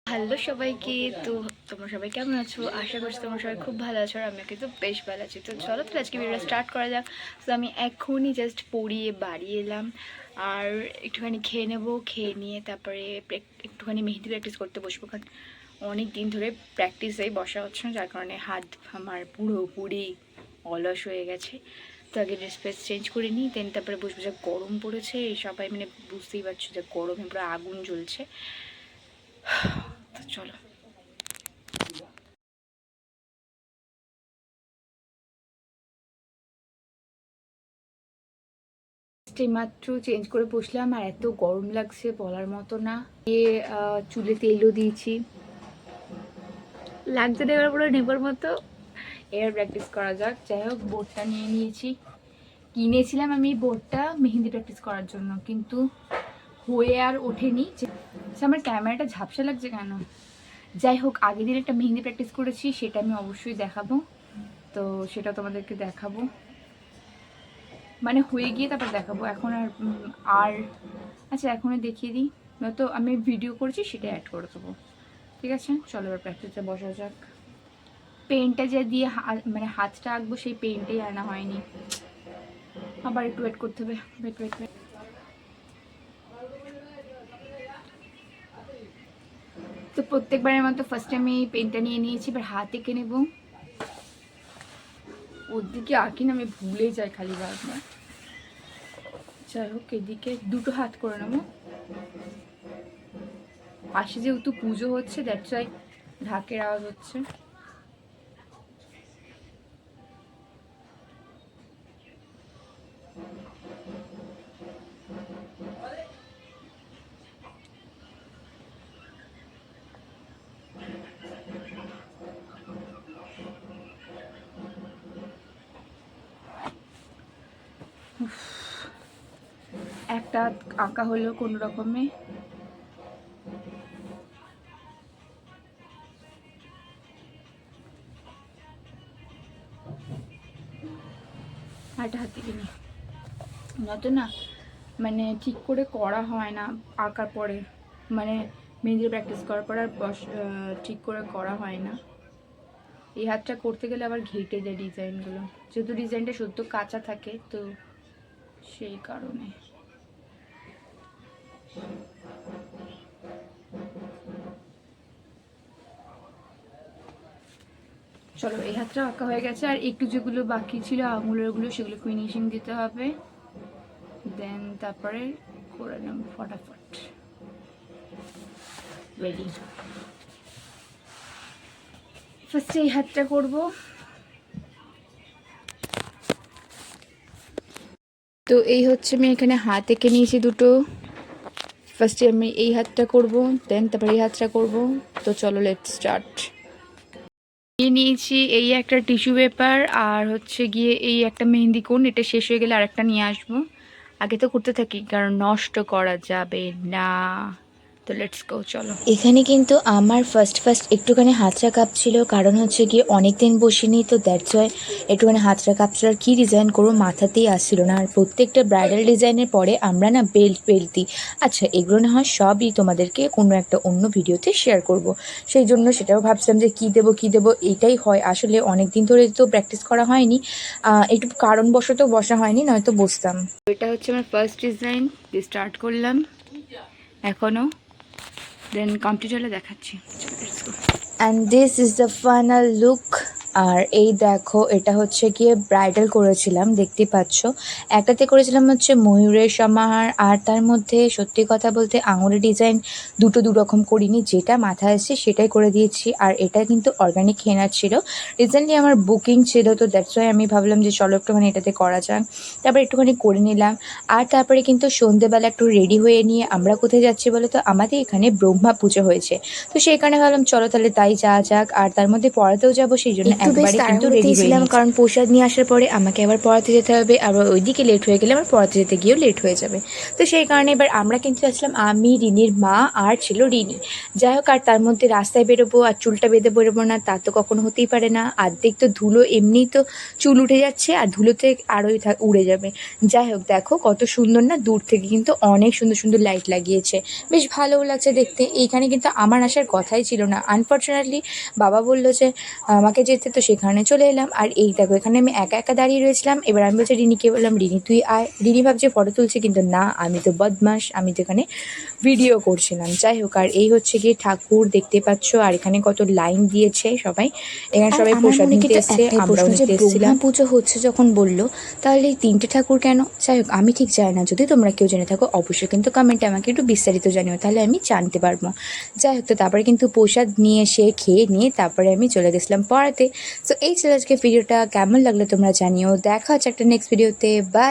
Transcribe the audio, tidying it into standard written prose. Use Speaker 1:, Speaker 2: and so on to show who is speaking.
Speaker 1: Hello সবাইকে। তো তোমরা সবাই কেমন আছো? আশা করছি তোমরা সবাই খুব ভালো আছো, আর আমি কিন্তু বেশ ভালো আছি। তো চলো তাহলে আজকে ভিডিওটা স্টার্ট করা যাক। তো আমি এখনই জাস্ট পড়িয়ে বাড়ি এলাম, আর একটুখানি খেয়ে নেবো। খেয়ে নিয়ে তারপরে একটুখানি মেহেদি প্র্যাকটিস করতে বসবো, কারণ অনেক দিন ধরে প্র্যাকটিসেই বসা হচ্ছে না, যার কারণে হাত আমার পুরোপুরি অলস হয়ে গেছে। তো আগে ড্রেস ফ্রেস চেঞ্জ করে নিই, দেন তারপরে বসবো। যা গরম পড়েছে সবাই বুঝতেই পারছো যে গরমে পুরো আগুন জ্বলছে। তো চলো। মাত্র চেঞ্জ করে বসলাম, আর এত গরম লাগছে বলার মতো না। চুলে তেলও দিয়েছি, লাগছে দেওয়ার পুরো নেবার মতো। এবার প্র্যাকটিস করা যাক। যাই হোক, বোর্ডটা নিয়ে নিয়েছি। কিনেছিলাম আমি বোর্ডটা মেহেন্দি প্র্যাকটিস করার জন্য, কিন্তু হয়ে আর ওঠেনি। আমার ক্যামেরাটা ঝাপসা লাগছে কেন? যাই হোক, আগের দিন একটা মেহেন্দি প্র্যাকটিস করেছি, সেটা আমি অবশ্যই দেখাবো। তো সেটা তোমাদেরকে দেখাবো, মানে হয়ে গিয়ে তারপর দেখাবো। এখন আর আচ্ছা, এখনই দেখিয়ে দিই, নয়তো আমি ভিডিও করেছি সেটা অ্যাড করে দেবো। ঠিক আছে, চলো এবার প্র্যাকটিসে বসা যাক। পেনটা যে দিয়ে মানে হাতটা আঁকবো, সেই পেনটাই আনা হয়নি। আবার একটু ওয়েট করতে হবে। ওয়েট। তো প্রত্যেকবারের মতো ফার্স্টে আমি পেনটা নিয়ে নিয়েছি, এবার হাত এঁকে নেব। ওর দিকে আঁকি না, আমি ভুলে যাই খালি বারবার। যাই হোক, এদিকে দুটো হাত করে নেবো। পাশে যেহেতু পুজো হচ্ছে, দ্যাটস ওয়াই ঢাকের আওয়াজ হচ্ছে। একটা আঁকা হলো কোনো রকমে। আরেকটা হাত থেকে নিই, নয়তো না মানে ঠিক করে করা হয় না আঁকার পরে, মানে মেহেন্দি প্র্যাকটিস করার পর আর ঠিক করে করা হয় না। এই হাতটা করতে গেলে আবার ঘেটে যায় ডিজাইনগুলো, যেহেতু ডিজাইনটা সদ্য কাঁচা থাকে, তো সেই কারণে। চলো, এই হাতটা আঁকা হয়ে গেছে, আর একটু যেগুলো বাকি ছিল আঙুলেরগুলো, সেগুলো ফিনিশিং দিতে হবে। দেন তারপরে করে নেব ফটাফট। রেডি। ফার্স্টে এই হাতটা করবো। তো এই হচ্ছে, আমি এখানে হাত এঁকে নিয়েছি দুটো। ফার্স্টে আমি এই হাতটা করব, দেন তারপরে এই হাতটা করব। তো চলো, লেটস স্টার্ট। নিয়েছি এই একটা টিস্যু পেপার, আর হচ্ছে গিয়ে এই একটা মেহেন্দি কোন। এটা শেষ হয়ে গেলে আরেকটা নিয়ে আসবো। আগে তো করতে থাকি, কারণ নষ্ট করা যাবে না। তো লেটস গো, চলো।
Speaker 2: এখানে কিন্তু আমার ফার্স্ট একটুখানি হাতটা কাঁপছিল, কারণ হচ্ছে গিয়ে অনেক দিন বসিনি, তো দ্যাটস ওয়াই একটুখানি হাতটা কাঁপছিল। আর কী ডিজাইন করবো মাথাতেই আসছিল না। আর প্রত্যেকটা ব্রাইডাল ডিজাইনের পরে আমরা না বেল্ট দিই। আচ্ছা, এগুলো না হয় সবই তোমাদেরকে কোনো একটা অন্য ভিডিওতে শেয়ার করব। সেই জন্য সেটাও ভাবছিলাম যে কী দেবো এইটাই হয়। আসলে অনেক দিন ধরে তো প্র্যাকটিস করা হয়নি, একটু কারণবশত বসা হয়নি, নয়তো বসতাম।
Speaker 1: এটা হচ্ছে আমার ফার্স্ট ডিজাইন, দিয়ে স্টার্ট করলাম এখনও। দেন কমপ্লিট হলে দেখাচ্ছি।
Speaker 2: And this is the final look. আর এই দেখো, এটা হচ্ছে গিয়ে ব্রাইডাল করেছিলাম, দেখতেই পাচ্ছ। একটাতে করেছিলাম হচ্ছে ময়ূরের সমাহার, আর তার মধ্যে সত্যি কথা বলতে আঙুলের ডিজাইন দু রকম করিনি, যেটা মাথায় আসছে সেটাই করে দিয়েছি। আর এটা কিন্তু অর্গানিক হেনার ছিল, রিসেন্টলি আমার বুকিং ছিল, তো দ্যাটস ওয়াই আমি ভাবলাম যে চলো একটুখানি এটাতে করা যাক। তারপর একটুখানি করে নিলাম। আর তারপরে কিন্তু সন্ধেবেলা একটু রেডি হয়ে নিয়ে আমরা কোথায় যাচ্ছি বলো তো? আমাদের এখানে ব্রহ্মা পুজো হয়েছে, তো সেই কারণে ভাবলাম চলো তাহলে তাই যাওয়া যাক। আর তার মধ্যে পড়াতেও যাবো, সেই জন্য একটু বেশ
Speaker 1: একবারে কিন্তু
Speaker 2: তাড়াহুড়োতেই
Speaker 1: রেডি হয়ে
Speaker 2: ছিলাম,
Speaker 1: নিয়েছি।
Speaker 2: কারণ প্রসাদ নিয়ে আসার পরে আমাকে আবার পড়াতে যেতে হবে, আবার ওইদিকে লেট হয়ে গেলে আমার পড়াতে যেতে গিয়েও লেট হয়ে যাবে। তো সেই কারণে এবার আমরা কিন্তু আসলাম আমি, রিনির মা আর ছিল রিনি। যাই হোক, আর তার মধ্যে রাস্তায় বেরোবো আর চুলটা বেঁধে বেরোবো না তা তো কখনো হতেই পারে না। অর্ধেক তো ধুলো, এমনিই তো চুল উঠে যাচ্ছে আর ধুলোতে আরোই উড়ে যাবে। যাই হোক, দেখো কত সুন্দর না, দূর থেকে কিন্তু অনেক সুন্দর সুন্দর লাইট লাগিয়েছে, বেশ ভালোও লাগছে দেখতে। এইখানে কিন্তু আমার আসার কথাই ছিল না, আনফর্চুনেটলি বাবা বললো যে আমাকে যেতে, তো সেখানে চলে এলাম। আর এই দেখো, এখানে আমি একা একা দাঁড়িয়ে রয়েছিলাম। এবার আমি বলছি রিনিকে, বললাম রিনি তুই আয়। রিনি ভাবছে ফটো তুলছে, কিন্তু না, আমি তো বদমাস, আমি তো এখানে ভিডিও করছিলাম। যাই হোক, আর এই হচ্ছে গিয়ে ঠাকুর দেখতে পাচ্ছ, আর এখানে কত লাইন দিয়েছে সবাই, এখানে
Speaker 3: আর
Speaker 2: সবাই
Speaker 3: আমার
Speaker 2: প্রসাদ
Speaker 3: মনে
Speaker 2: নিতে
Speaker 3: কিন্তু
Speaker 2: এসছে,
Speaker 3: একটাই
Speaker 2: আমরাও
Speaker 3: প্রশ্ন, যে
Speaker 2: নিতে
Speaker 3: ব্রহ্মা
Speaker 2: এসেছিলাম।
Speaker 3: পুজো হচ্ছে যখন বললো, তাহলে এই 3টে ঠাকুর কেন?
Speaker 2: যাই হোক, আমি ঠিক জানি না, যদি তোমরা কেউ জেনে থাকো অবশ্যই কিন্তু কমেন্টে আমাকে একটু বিস্তারিত জানিও, তাহলে আমি জানতে পারবো। যাই হোক, তো তারপরে কিন্তু প্রসাদ নিয়ে এসে খেয়ে নিয়ে তারপরে আমি চলে গেছিলাম পড়াতে। সো এই ছিল আজকে ভিডিওটা, কেমন লাগলো তোমরা জানিও। দেখা হচ্ছে একটা নেক্সট ভিডিওতে, বাই।